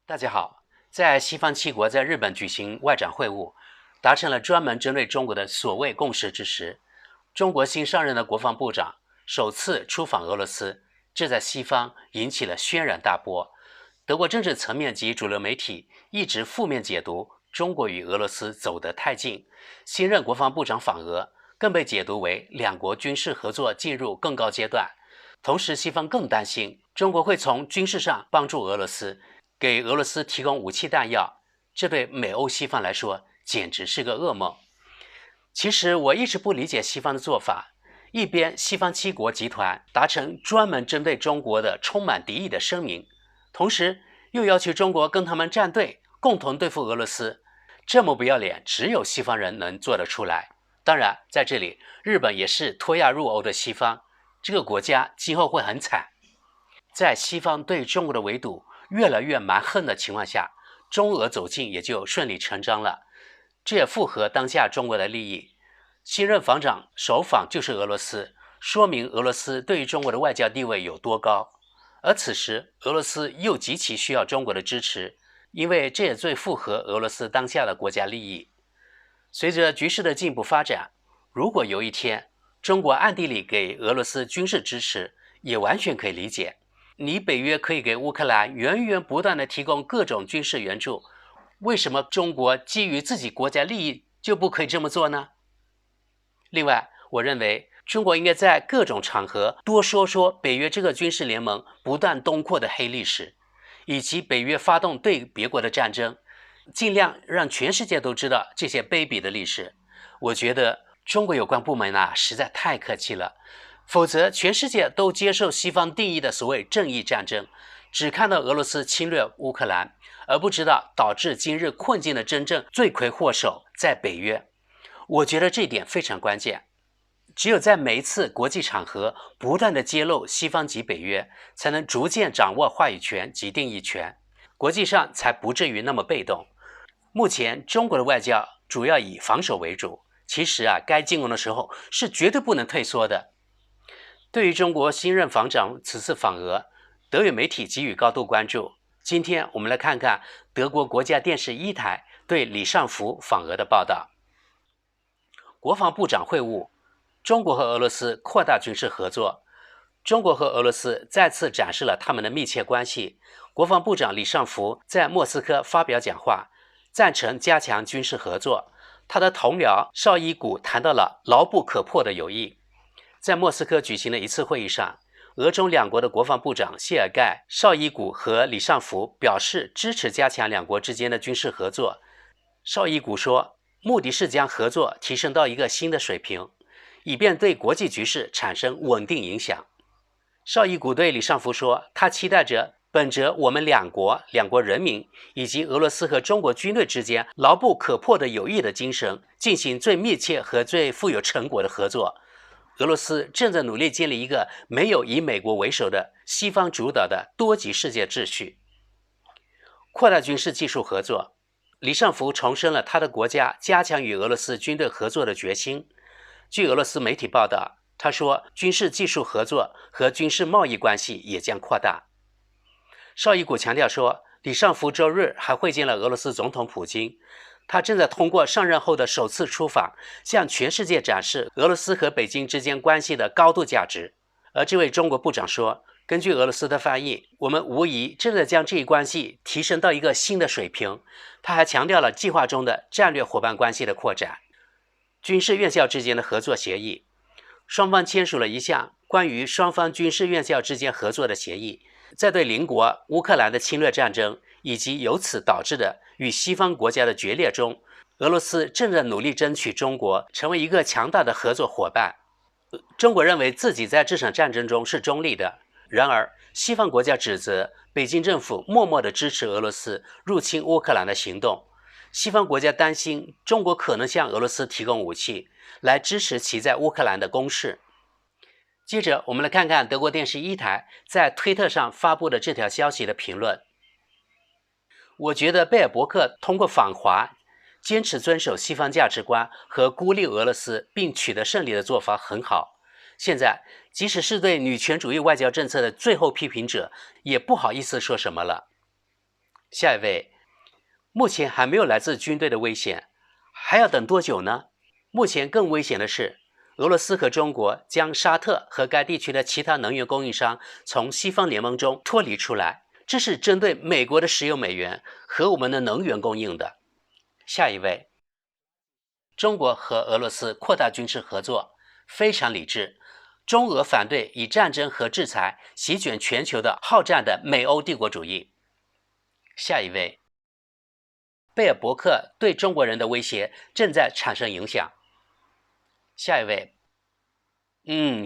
大家好，在西方七国在日本举行外长会晤，达成了专门针对中国的所谓共识之时，中国新上任的国防部长首次出访俄罗斯，这在西方引起了轩然大波。德国政治层面及主流媒体一直负面解读中国与俄罗斯走得太近，新任国防部长访俄更被解读为两国军事合作进入更高阶段。同时，西方更担心中国会从军事上帮助俄罗斯，给俄罗斯提供武器弹药，这对美欧西方来说简直是个噩梦。其实我一直不理解西方的做法，一边西方七国集团达成专门针对中国的充满敌意的声明，同时又要求中国跟他们站队，共同对付俄罗斯，这么不要脸，只有西方人能做得出来。当然，在这里，日本也是脱亚入欧的西方，这个国家今后会很惨。在西方对中国的围堵越来越蛮横的情况下，中俄走近也就顺理成章了，这也符合当下中国的利益。新任防长首访就是俄罗斯，说明俄罗斯对于中国的外交地位有多高。而此时，俄罗斯又极其需要中国的支持，因为这也最符合俄罗斯当下的国家利益。随着局势的进一步发展，如果有一天中国暗地里给俄罗斯军事支持，也完全可以理解。你北约可以给乌克兰源源不断地提供各种军事援助，为什么中国基于自己国家利益就不可以这么做呢？另外，我认为中国应该在各种场合多说说北约这个军事联盟不断东扩的黑历史，以及北约发动对别国的战争，尽量让全世界都知道这些卑鄙的历史。我觉得中国有关部门实在太客气了，否则全世界都接受西方定义的所谓正义战争，只看到俄罗斯侵略乌克兰，而不知道导致今日困境的真正罪魁祸首在北约。我觉得这一点非常关键，只有在每一次国际场合不断地揭露西方及北约，才能逐渐掌握话语权及定义权，国际上才不至于那么被动。目前中国的外交主要以防守为主，其实该进攻的时候是绝对不能退缩的。对于中国新任防长此次访俄，德语媒体给予高度关注。今天我们来看看德国国家电视1台对李尚福访俄的报道。国防部长会晤，中国和俄罗斯扩大军事合作。中国和俄罗斯再次展示了他们的密切关系。国防部长李尚福在莫斯科发表讲话，赞成加强军事合作。他的同僚绍伊古谈到了牢不可破的友谊。在莫斯科举行的一次会议上，俄中两国的国防部长谢尔盖、绍伊古和李尚福表示支持加强两国之间的军事合作。绍伊古说，目的是将合作提升到一个新的水平，以便对国际局势产生稳定影响。绍伊古对李尚福说，他期待着本着我们两国人民以及俄罗斯和中国军队之间牢不可破的友谊的精神，进行最密切和最富有成果的合作。俄罗斯正在努力建立一个没有以美国为首的西方主导的多极世界秩序。扩大军事技术合作，李尚福重申了他的国家加强与俄罗斯军队合作的决心。据俄罗斯媒体报道，他说军事技术合作和军事贸易关系也将扩大。绍伊古强调说，李尚福周日还会见了俄罗斯总统普京，他正在通过上任后的首次出访，向全世界展示俄罗斯和北京之间关系的高度价值。而这位中国部长说，根据俄罗斯的翻译，我们无疑正在将这一关系提升到一个新的水平。他还强调了计划中的战略伙伴关系的扩展。军事院校之间的合作协议，双方签署了一项关于双方军事院校之间合作的协议。在对邻国乌克兰的侵略战争以及由此导致的与西方国家的决裂中，俄罗斯正在努力争取中国成为一个强大的合作伙伴。中国认为自己在这场战争中是中立的，然而西方国家指责北京政府默默地支持俄罗斯入侵乌克兰的行动。西方国家担心中国可能向俄罗斯提供武器，来支持其在乌克兰的攻势。接着我们来看看德国电视1台在推特上发布的这条消息的评论。我觉得贝尔伯克通过访华坚持遵守西方价值观和孤立俄罗斯并取得胜利的做法很好。现在即使是对女权主义外交政策的最后批评者也不好意思说什么了。下一位，目前还没有来自军队的危险，还要等多久呢？目前更危险的是，俄罗斯和中国将沙特和该地区的其他能源供应商从西方联盟中脱离出来，这是针对美国的石油美元和我们的能源供应的。下一位，中国和俄罗斯扩大军事合作，非常理智。中俄反对以战争和制裁席卷全球的好战的美欧帝国主义。下一位，贝尔伯克对中国人的威胁正在产生影响。下一位，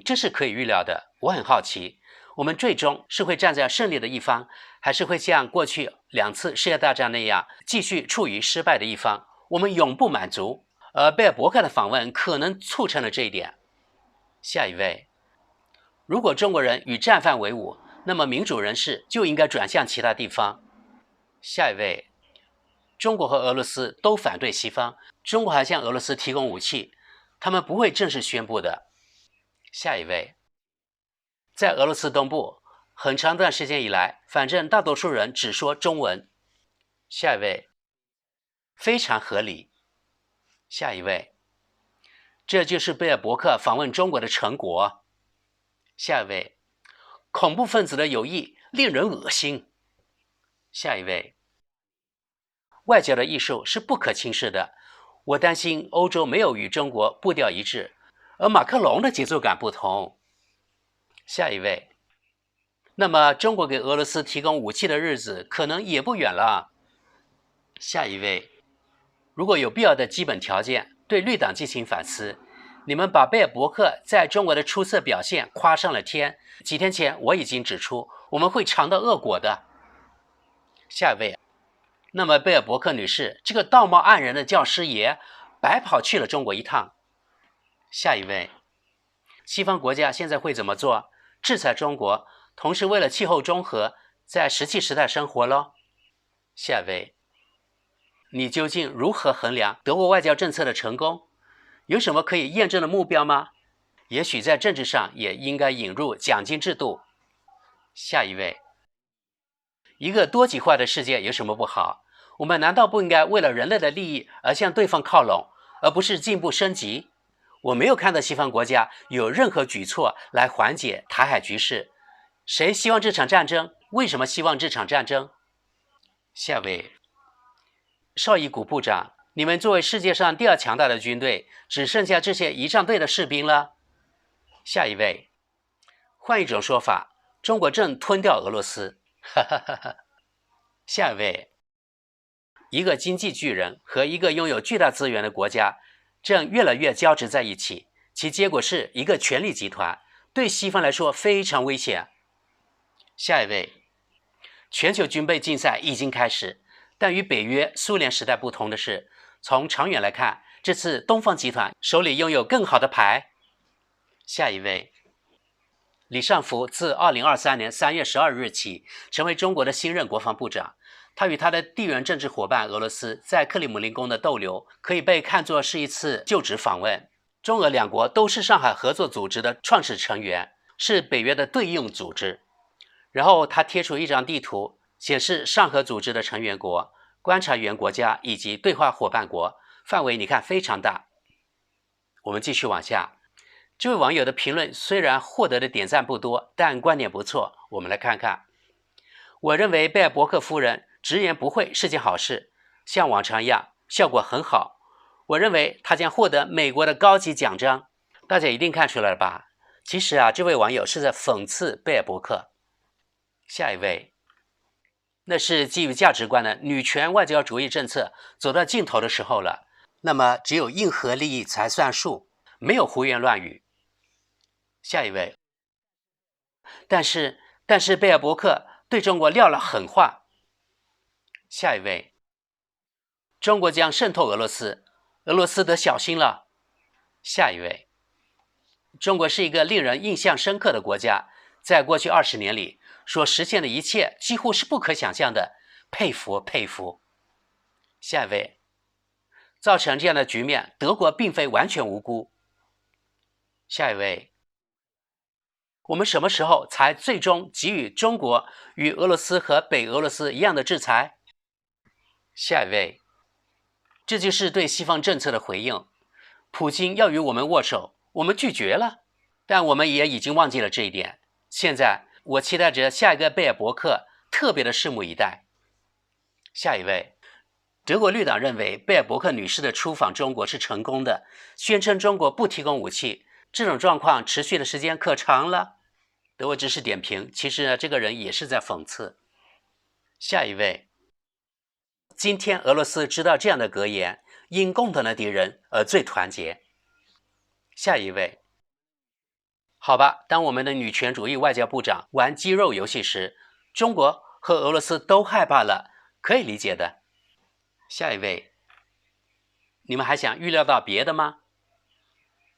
这是可以预料的。我很好奇，我们最终是会站在胜利的一方，还是会像过去2次世界大战那样继续处于失败的一方？我们永不满足。而贝尔伯克的访问可能促成了这一点。下一位，如果中国人与战犯为伍，那么民主人士就应该转向其他地方。下一位，中国和俄罗斯都反对西方，中国还向俄罗斯提供武器，他们不会正式宣布的。下一位，在俄罗斯东部，很长一段时间以来，反正大多数人只说中文。下一位，非常合理。下一位，这就是贝尔伯克访问中国的成果。下一位，恐怖分子的友谊令人恶心。下一位，外交的艺术是不可轻视的，我担心欧洲没有与中国步调一致，而马克龙的节奏感不同。下一位，那么中国给俄罗斯提供武器的日子可能也不远了。下一位，如果有必要的基本条件，对绿党进行反思。你们把贝尔伯克在中国的出色表现夸上了天。几天前我已经指出，我们会尝到恶果的。下一位，那么贝尔伯克女士这个道貌岸然的教师爷白跑去了中国一趟。下一位，西方国家现在会怎么做？制裁中国，同时为了气候中和，在石器时代生活咯。下一位，你究竟如何衡量德国外交政策的成功？有什么可以验证的目标吗？也许在政治上也应该引入奖金制度。下一位，一个多极化的世界有什么不好？我们难道不应该为了人类的利益而向对方靠拢，而不是进步升级？我没有看到西方国家有任何举措来缓解台海局势。谁希望这场战争？为什么希望这场战争？下位，绍伊古部长，你们作为世界上第2强大的军队，只剩下这些仪仗队的士兵了。下一位，换一种说法，中国正吞掉俄罗斯。哈哈哈哈。下一位，一个经济巨人和一个拥有巨大资源的国家正越来越交织在一起，其结果是一个权力集团，对西方来说非常危险。下一位，全球军备竞赛已经开始，但与北约、苏联时代不同的是，从长远来看，这次东方集团手里拥有更好的牌。下一位，李尚福自2023年3月12日起成为中国的新任国防部长。他与他的地缘政治伙伴俄罗斯在克里姆林宫的逗留，可以被看作是一次就职访问。中俄2国都是上海合作组织的创始成员，是北约的对应组织。然后他贴出一张地图，显示上合组织的成员国、观察员国家以及对话伙伴国，范围你看非常大。我们继续往下，这位网友的评论虽然获得的点赞不多，但观点不错。我们来看看，我认为贝尔伯克夫人直言不讳是件好事，像往常一样，效果很好。我认为她将获得美国的高级奖章。大家一定看出来了吧？其实这位网友是在讽刺贝尔伯克。下一位，那是基于价值观的女权外交主义政策走到尽头的时候了。那么只有硬核利益才算数，没有胡言乱语。下一位，但是贝尔伯克对中国撂了狠话。下一位，中国将渗透俄罗斯，俄罗斯得小心了。下一位，中国是一个令人印象深刻的国家，在过去20年里所实现的一切几乎是不可想象的，佩服佩服。下一位，造成这样的局面，德国并非完全无辜。下一位，我们什么时候才最终给予中国与俄罗斯和北俄罗斯一样的制裁？下一位，这就是对西方政策的回应。普京要与我们握手，我们拒绝了，但我们也已经忘记了这一点。现在我期待着下一个贝尔伯克，特别的拭目以待。下一位，德国绿党认为贝尔伯克女士的出访中国是成功的，宣称中国不提供武器，这种状况持续的时间可长了。德国知识点评，其实呢，这个人也是在讽刺。下一位，今天俄罗斯知道这样的格言：因共同的敌人而最团结。下一位，好吧，当我们的女权主义外交部长玩肌肉游戏时，中国和俄罗斯都害怕了，可以理解的。下一位，你们还想预料到别的吗？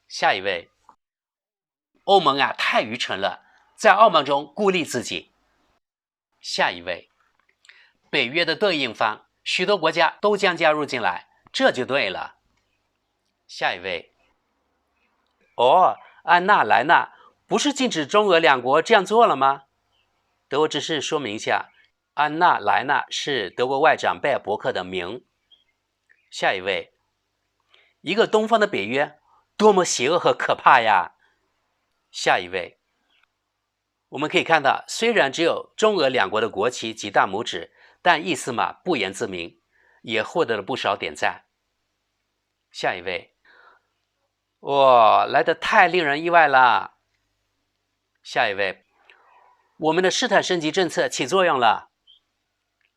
下一位，欧盟啊，太愚蠢了，在傲慢中孤立自己。下一位，北约的对应方，许多国家都将加入进来，这就对了。下一位，安娜莱纳不是禁止中俄两国这样做了吗？德国只是说明一下，安娜莱纳是德国外长贝尔伯克的名。下一位，一个东方的北约多么邪恶和可怕呀！下一位，我们可以看到，虽然只有中俄两国的国旗及大拇指，但意思嘛不言自明，也获得了不少点赞。下一位，哇，来得太令人意外了。下一位，我们的试探升级政策起作用了。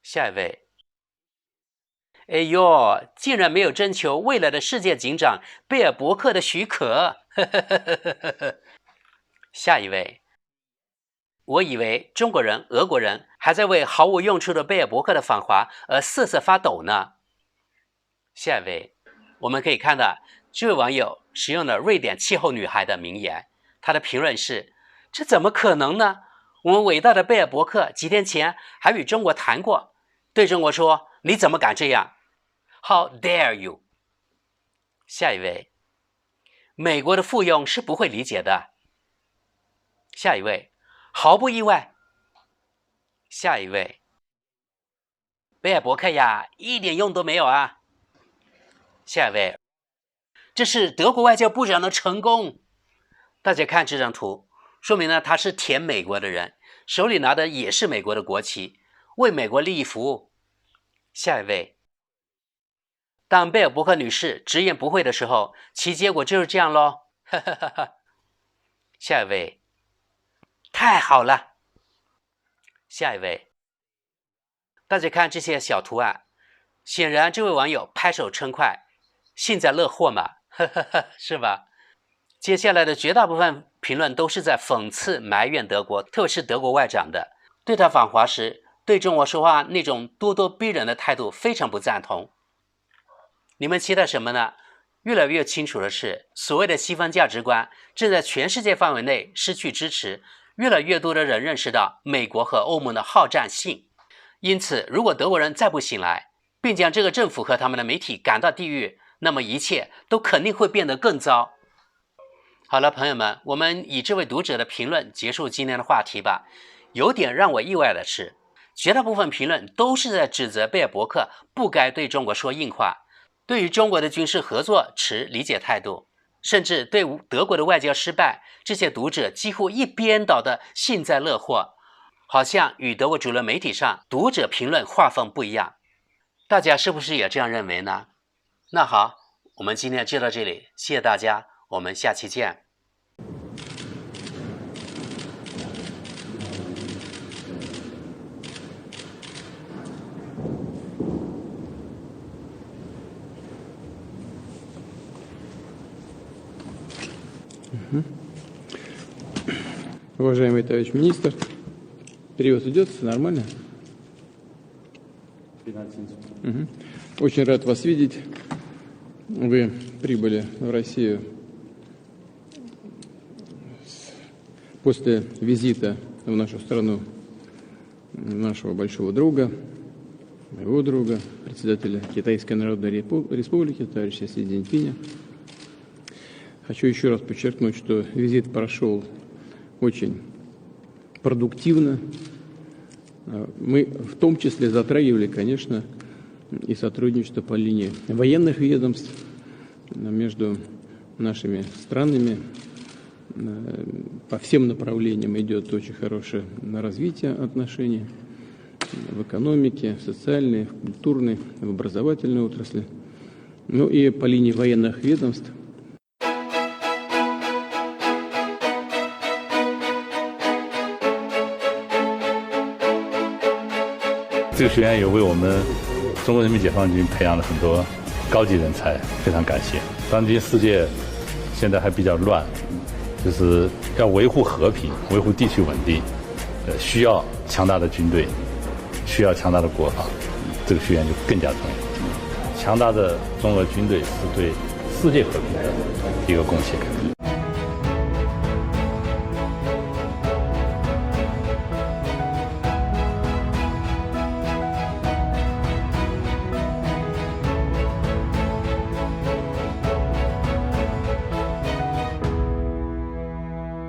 下一位，哎呦，竟然没有征求未来的世界警长贝尔伯克的许可。下一位，我以为中国人、俄国人还在为毫无用处的贝尔伯克的访华而瑟瑟发抖呢。下一位，我们可以看到这位网友使用了瑞典气候女孩的名言，他的评论是：这怎么可能呢？我们伟大的贝尔伯克几天前还与中国谈过，对中国说：你怎么敢这样？ How dare you？ 下一位，美国的附庸是不会理解的。下一位，毫不意外。下一位，贝尔伯克呀，一点用都没有啊。下一位，这是德国外交部长的成功。大家看这张图，说明呢他是舔美国的人，手里拿的也是美国的国旗，为美国利益服务。下一位，当贝尔伯克女士直言不讳的时候，其结果就是这样咯。下一位，太好了。下一位，大家看这些小图案，显然这位网友拍手称快，幸灾乐祸嘛，是吧？接下来的绝大部分评论都是在讽刺埋怨德国，特别是德国外长的，对他访华时对中国说话那种咄咄逼人的态度非常不赞同。你们期待什么呢？越来越清楚的是，所谓的西方价值观正在全世界范围内失去支持，越来越多的人认识到美国和欧盟的好战性。因此，如果德国人再不醒来，并将这个政府和他们的媒体赶到地狱，那么一切都肯定会变得更糟。好了，朋友们，我们以这位读者的评论结束今天的话题吧。有点让我意外的是，绝大部分评论都是在指责贝尔伯克不该对中国说硬话，对于中国的军事合作持理解态度，甚至对德国的外交失败，这些读者几乎一边倒的幸灾乐祸，好像与德国主流媒体上读者评论画风不一样。大家是不是也这样认为呢？那好，我们今天就到这里，谢谢大家，我们下期见。Уважаемый товарищ министр, перевод идет нормально? Очень рад вас видеть. Вы прибыли в Россию после визита в нашу страну нашего большого друга, моего друга, председателя Китайской Народной Республики, товарища Си Цзиньпиня. Хочу еще раз подчеркнуть, что визит прошел очень продуктивно. Мы в том числе затрагивали, конечно, и сотрудничество по линии военных ведомств между нашими странами. По всем направлениям идет очень хорошее развитие отношений в экономике, в социальной, в культурной, в образовательной отрасли. Ну и по линии военных ведомств. 这个学员也为我们中国人民解放军培养了很多高级人才，非常感谢。当今世界现在还比较乱，就是要维护和平、维护地区稳定，需要强大的军队，需要强大的国防，这个学员就更加重要。强大的中俄军队是对世界和平的一个贡献。